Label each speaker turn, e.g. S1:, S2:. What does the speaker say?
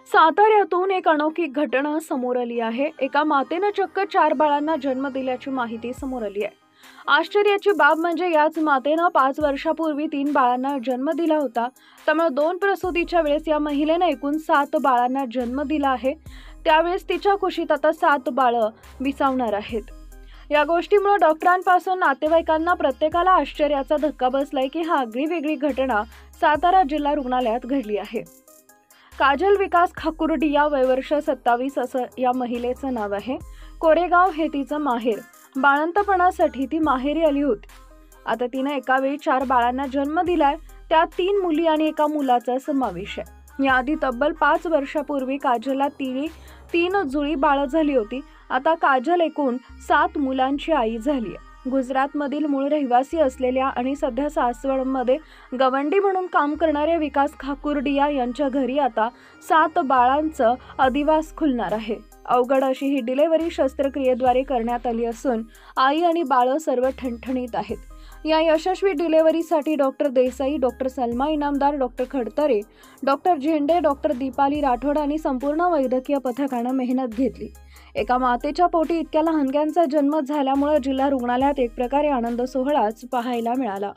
S1: साताऱ्यातून एक अनोखी घटना समोर आली आहे। एका मातेने चक्क 4 बाळांना जन्म दिल्याची माहिती समोर आली आहे। आश्चर्याची बाब म्हणजे याच मातेने 5 वर्षापूर्वी 3 बाळांना जन्म दिला होता। त्यामुळे 2 प्रसूतीच्या वेळेस या महिलेने एकूण 7 बाळांना जन्म दिला आहे। त्यावेळेस तिच्या कुशीत आता 7 बाळं विसावणार आहेत। या गोष्टीमुळे डॉक्टरांपासून नातेवाईकांना प्रत्येकाला आश्चर्याचा धक्का बसलाय की हा आगळीवेगळी घटना सातारा जिल्हा रुग्णालयात घडली आहे। काजल विकास खाकुर्डिया वय वर्ष 27 असं या महिलेचं नाव आहे। कोरेगाव हे तिचं माहेर। बाळंतपणासाठी ती माहेरी आली होती। आता तिने एका वेळी 4 बाळांना जन्म दिलाय। त्यात 3 मुली आणि एका मुलाचा समावेश आहे। याआधी तब्बल 5 वर्षापूर्वी काजलला 3 जुळी बाळं झाली होती। आता काजल एकूण 7 मुलांची आई झाली आहे। गुजरातमधील मूळ रहिवासी असलेल्या आणि सध्या सासवडमध्ये गवंडी म्हणून काम करणाऱ्या विकास खाकुर्डिया यांच्या घरी आता 7 बाळांचं अधिवास खुलणार आहे। अवघड अशी ही डिलिव्हरी शस्त्रक्रियेद्वारे करण्यात आली असून आई आणि बाळं सर्व ठणठणीत आहेत। या यशस्वी डिलिव्हरीसाठी doctor Desai, doctor Salma Inamdar, doctor Khadatare, doctor Zende, doctor Deepali Rathod आणि संपूर्ण वैद्यकीय पथकानं मेहनत घेतली। एका मातेच्या पोटी इतक्या लहानग्यांचा जन्म झाल्यामुळे जिल्हा रुग्णालयात एक प्रकारे आनंद सोहळाच पाहायला मिळाला।